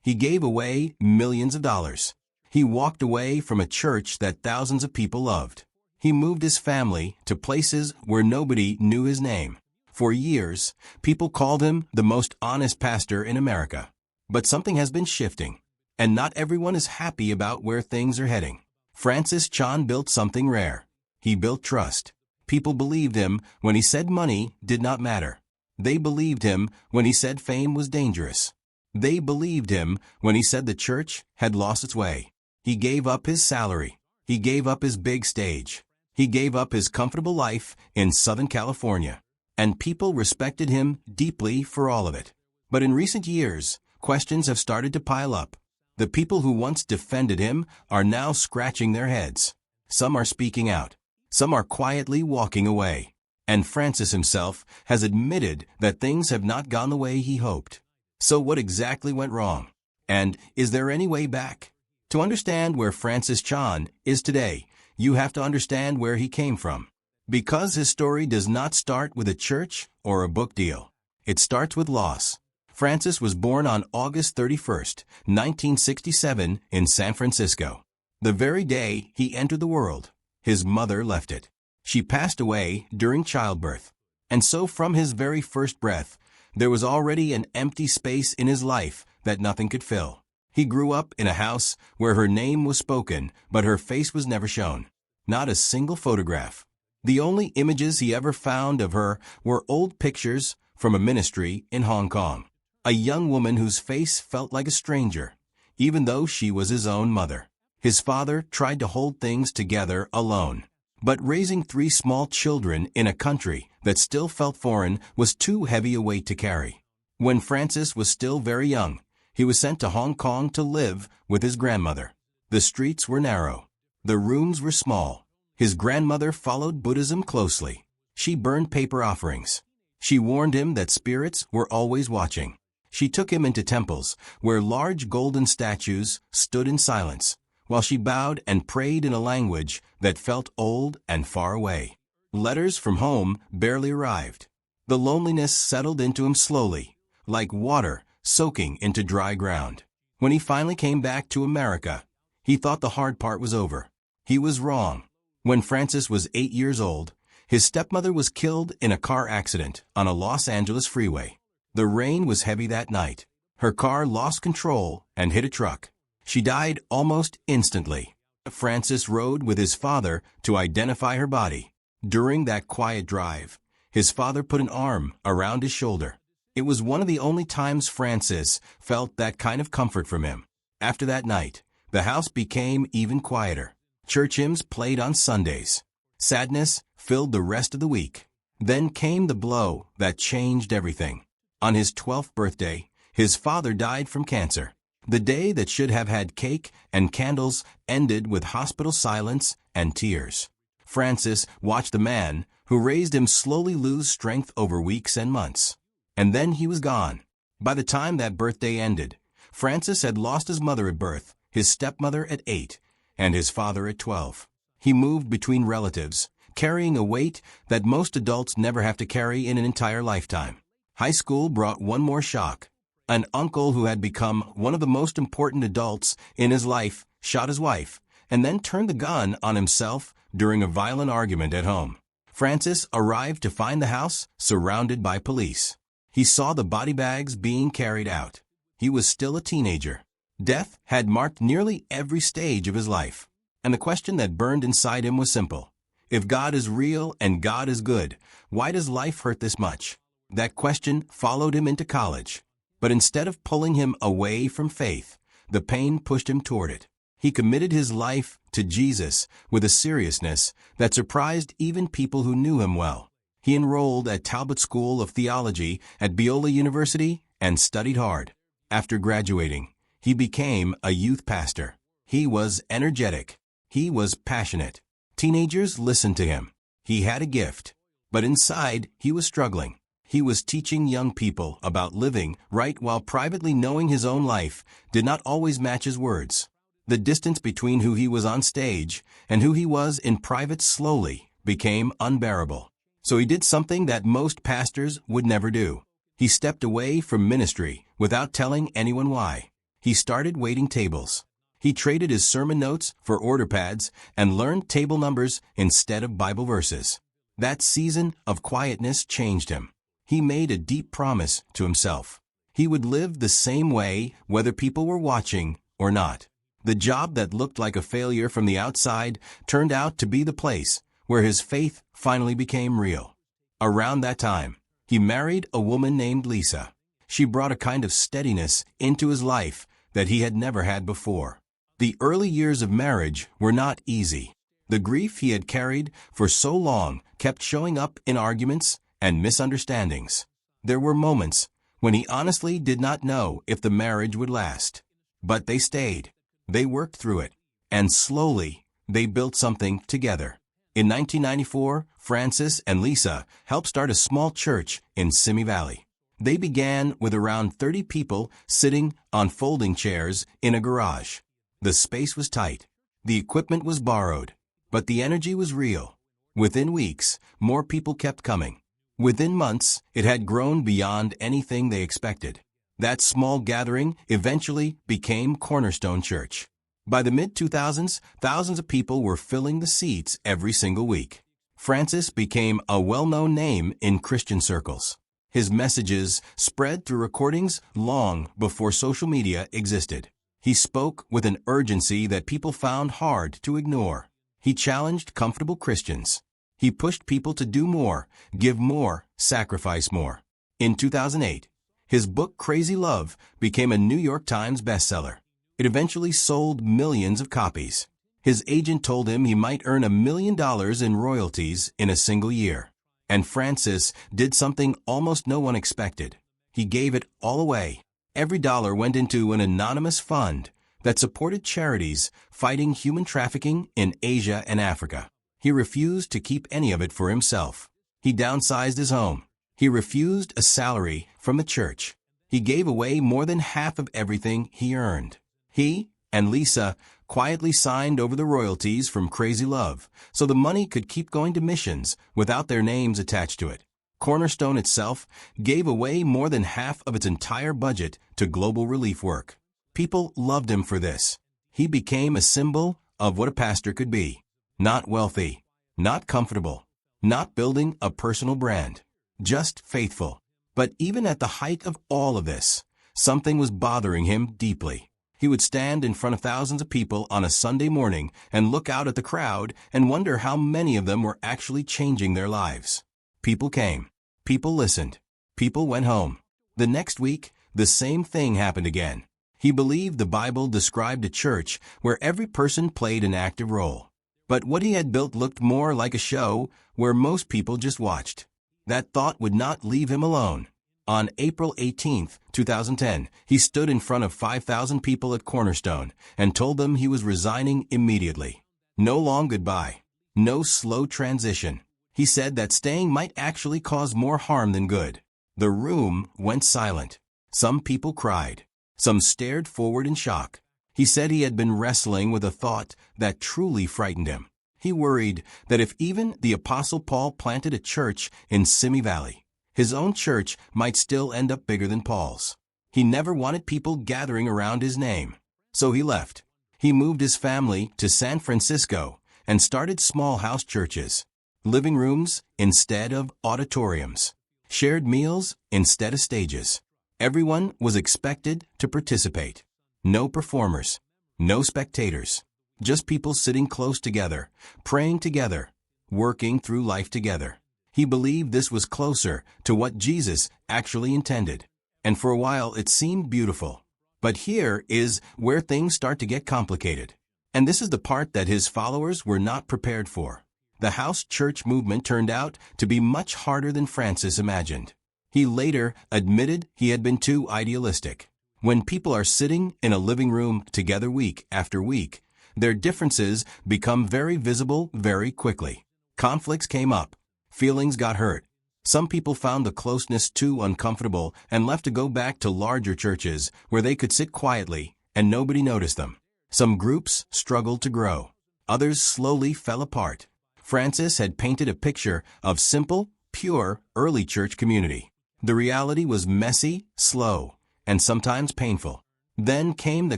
He gave away millions of dollars. He walked away from a church that thousands of people loved. He moved his family to places where nobody knew his name. For years, people called him the most honest pastor in America. But something has been shifting, and not everyone is happy about where things are heading. Francis Chan built something rare. He built trust. People believed him when he said money did not matter. They believed him when he said fame was dangerous. They believed him when he said the church had lost its way. He gave up his salary. He gave up his big stage. He gave up his comfortable life in Southern California. And people respected him deeply for all of it. But in recent years, questions have started to pile up. The people who once defended him are now scratching their heads. Some are speaking out. Some are quietly walking away. And Francis himself has admitted that things have not gone the way he hoped. So what exactly went wrong? And is there any way back? To understand where Francis Chan is today, you have to understand where he came from. Because his story does not start with a church or a book deal. It starts with loss. Francis was born on August 31st, 1967 in San Francisco. The very day he entered the world, his mother left it. She passed away during childbirth. And so from his very first breath, there was already an empty space in his life that nothing could fill. He grew up in a house where her name was spoken, but her face was never shown. Not a single photograph. The only images he ever found of her were old pictures from a ministry in Hong Kong. A young woman whose face felt like a stranger, even though she was his own mother. His father tried to hold things together alone. But raising 3 small children in a country that still felt foreign was too heavy a weight to carry. When Francis was still very young, he was sent to Hong Kong to live with his grandmother. The streets were narrow. The rooms were small. His grandmother followed Buddhism closely. She burned paper offerings. She warned him that spirits were always watching. She took him into temples where large golden statues stood in silence, while she bowed and prayed in a language that felt old and far away. Letters from home barely arrived. The loneliness settled into him slowly, like water soaking into dry ground. When he finally came back to America, he thought the hard part was over. He was wrong. When Francis was 8 years old, his stepmother was killed in a car accident on a Los Angeles freeway. The rain was heavy that night. Her car lost control and hit a truck. She died almost instantly. Francis rode with his father to identify her body. During that quiet drive, his father put an arm around his shoulder. It was one of the only times Francis felt that kind of comfort from him. After that night, the house became even quieter. Church hymns played on Sundays. Sadness filled the rest of the week. Then came the blow that changed everything. On his 12th birthday, his father died from cancer. The day that should have had cake and candles ended with hospital silence and tears. Francis watched the man who raised him slowly lose strength over weeks and months. And then he was gone. By the time that birthday ended, Francis had lost his mother at birth, his stepmother at 8, and his father at 12. He moved between relatives, carrying a weight that most adults never have to carry in an entire lifetime. High school brought one more shock. An uncle who had become one of the most important adults in his life shot his wife, and then turned the gun on himself during a violent argument at home. Francis arrived to find the house surrounded by police. He saw the body bags being carried out. He was still a teenager. Death had marked nearly every stage of his life. And the question that burned inside him was simple. If God is real and God is good, why does life hurt this much? That question followed him into college. But instead of pulling him away from faith, the pain pushed him toward it. He committed his life to Jesus with a seriousness that surprised even people who knew him well. He enrolled at Talbot School of Theology at Biola University and studied hard. After graduating, he became a youth pastor. He was energetic. He was passionate. Teenagers listened to him. He had a gift. But inside, he was struggling. He was teaching young people about living right while privately knowing his own life did not always match his words. The distance between who he was on stage and who he was in private slowly became unbearable. So he did something that most pastors would never do. He stepped away from ministry without telling anyone why. He started waiting tables. He traded his sermon notes for order pads and learned table numbers instead of Bible verses. That season of quietness changed him. He made a deep promise to himself. He would live the same way whether people were watching or not. The job that looked like a failure from the outside turned out to be the place where his faith finally became real. Around that time, he married a woman named Lisa. She brought a kind of steadiness into his life that he had never had before. The early years of marriage were not easy. The grief he had carried for so long kept showing up in arguments and misunderstandings. There were moments when he honestly did not know if the marriage would last. But they stayed. They worked through it. And slowly, they built something together. In 1994, Francis and Lisa helped start a small church in Simi Valley. They began with around 30 people sitting on folding chairs in a garage. The space was tight. The equipment was borrowed. But the energy was real. Within weeks, more people kept coming. Within months, it had grown beyond anything they expected. That small gathering eventually became Cornerstone Church. By the mid-2000s, thousands of people were filling the seats every single week. Francis became a well-known name in Christian circles. His messages spread through recordings long before social media existed. He spoke with an urgency that people found hard to ignore. He challenged comfortable Christians. He pushed people to do more, give more, sacrifice more. In 2008, his book Crazy Love became a New York Times bestseller. It eventually sold millions of copies. His agent told him he might earn $1 million in royalties in a single year. And Francis did something almost no one expected. He gave it all away. Every dollar went into an anonymous fund that supported charities fighting human trafficking in Asia and Africa. He refused to keep any of it for himself. He downsized his home. He refused a salary from the church. He gave away more than half of everything he earned. He and Lisa quietly signed over the royalties from Crazy Love so the money could keep going to missions without their names attached to it. Cornerstone itself gave away more than half of its entire budget to global relief work. People loved him for this. He became a symbol of what a pastor could be. Not wealthy, not comfortable, not building a personal brand, just faithful. But even at the height of all of this, something was bothering him deeply. He would stand in front of thousands of people on a Sunday morning and look out at the crowd and wonder how many of them were actually changing their lives. People came. People listened. People went home. The next week, the same thing happened again. He believed the Bible described a church where every person played an active role. But what he had built looked more like a show where most people just watched. That thought would not leave him alone. On April 18, 2010, he stood in front of 5,000 people at Cornerstone and told them he was resigning immediately. No long goodbye. No slow transition. He said that staying might actually cause more harm than good. The room went silent. Some people cried. Some stared forward in shock. He said he had been wrestling with a thought that truly frightened him. He worried that if even the Apostle Paul planted a church in Simi Valley, his own church might still end up bigger than Paul's. He never wanted people gathering around his name. So he left. He moved his family to San Francisco and started small house churches. Living rooms instead of auditoriums. Shared meals instead of stages. Everyone was expected to participate. No performers. No spectators. Just people sitting close together, praying together, working through life together. He believed this was closer to what Jesus actually intended. And for a while it seemed beautiful. But here is where things start to get complicated. And this is the part that his followers were not prepared for. The house church movement turned out to be much harder than Francis imagined. He later admitted he had been too idealistic. When people are sitting in a living room together week after week, their differences become very visible very quickly. Conflicts came up. Feelings got hurt. Some people found the closeness too uncomfortable and left to go back to larger churches where they could sit quietly and nobody noticed them. Some groups struggled to grow. Others slowly fell apart. Francis had painted a picture of simple, pure, early church community. The reality was messy, slow, and sometimes painful. Then came the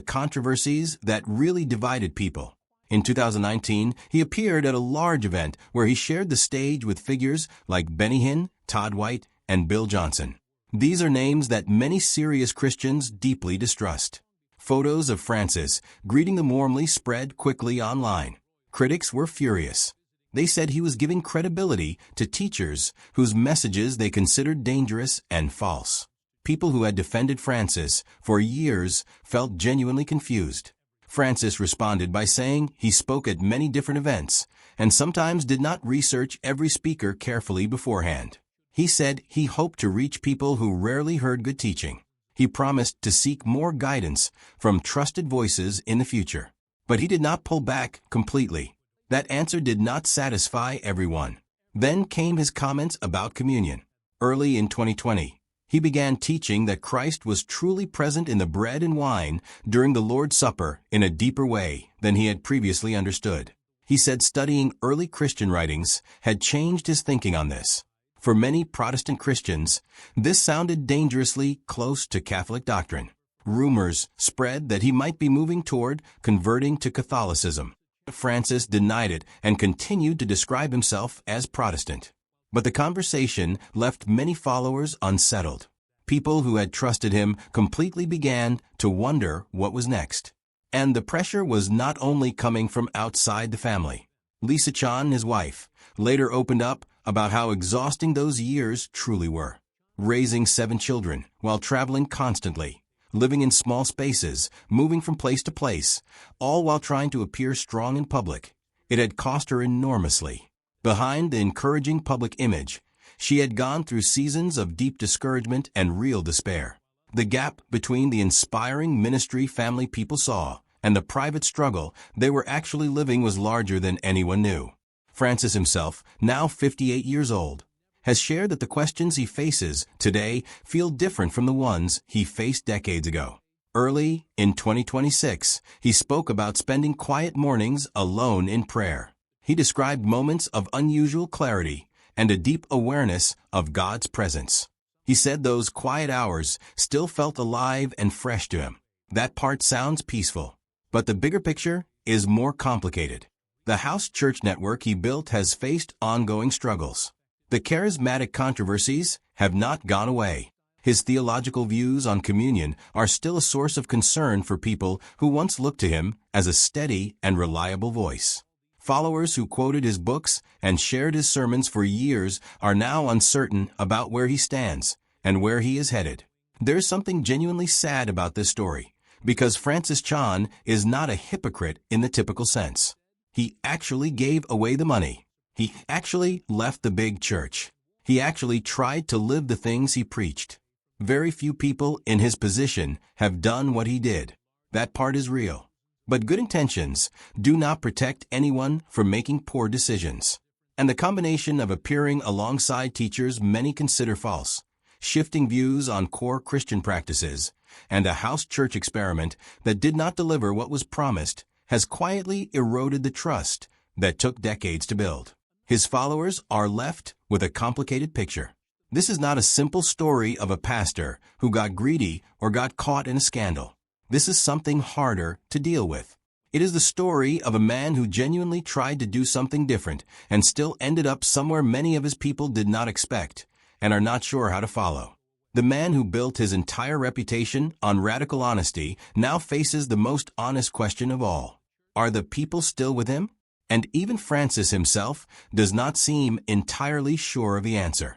controversies that really divided people. In 2019, he appeared at a large event where he shared the stage with figures like Benny Hinn, Todd White, and Bill Johnson. These are names that many serious Christians deeply distrust. Photos of Francis greeting them warmly spread quickly online. Critics were furious. They said he was giving credibility to teachers whose messages they considered dangerous and false. People who had defended Francis for years felt genuinely confused. Francis responded by saying he spoke at many different events and sometimes did not research every speaker carefully beforehand. He said he hoped to reach people who rarely heard good teaching. He promised to seek more guidance from trusted voices in the future. But he did not pull back completely. That answer did not satisfy everyone. Then came his comments about communion. Early in 2020, he began teaching that Christ was truly present in the bread and wine during the Lord's Supper in a deeper way than he had previously understood. He said studying early Christian writings had changed his thinking on this. For many Protestant Christians, this sounded dangerously close to Catholic doctrine. Rumors spread that he might be moving toward converting to Catholicism. Francis denied it and continued to describe himself as Protestant. But the conversation left many followers unsettled. People who had trusted him completely began to wonder what was next. And the pressure was not only coming from outside the family. Lisa Chan, his wife, later opened up about how exhausting those years truly were. Raising 7 children while traveling constantly, living in small spaces, moving from place to place, all while trying to appear strong in public. It had cost her enormously. Behind the encouraging public image, she had gone through seasons of deep discouragement and real despair. The gap between the inspiring ministry family people saw and the private struggle they were actually living was larger than anyone knew. Francis himself, now 58 years old, has shared that the questions he faces today feel different from the ones he faced decades ago. Early in 2026, he spoke about spending quiet mornings alone in prayer. He described moments of unusual clarity and a deep awareness of God's presence. He said those quiet hours still felt alive and fresh to him. That part sounds peaceful, but the bigger picture is more complicated. The house church network he built has faced ongoing struggles. The charismatic controversies have not gone away. His theological views on communion are still a source of concern for people who once looked to him as a steady and reliable voice. Followers who quoted his books and shared his sermons for years are now uncertain about where he stands and where he is headed. There's something genuinely sad about this story, because Francis Chan is not a hypocrite in the typical sense. He actually gave away the money. He actually left the big church. He actually tried to live the things he preached. Very few people in his position have done what he did. That part is real. But good intentions do not protect anyone from making poor decisions. And the combination of appearing alongside teachers many consider false, shifting views on core Christian practices, and a house church experiment that did not deliver what was promised has quietly eroded the trust that took decades to build. His followers are left with a complicated picture. This is not a simple story of a pastor who got greedy or got caught in a scandal. This is something harder to deal with. It is the story of a man who genuinely tried to do something different and still ended up somewhere many of his people did not expect and are not sure how to follow. The man who built his entire reputation on radical honesty now faces the most honest question of all. Are the people still with him? And even Francis himself does not seem entirely sure of the answer.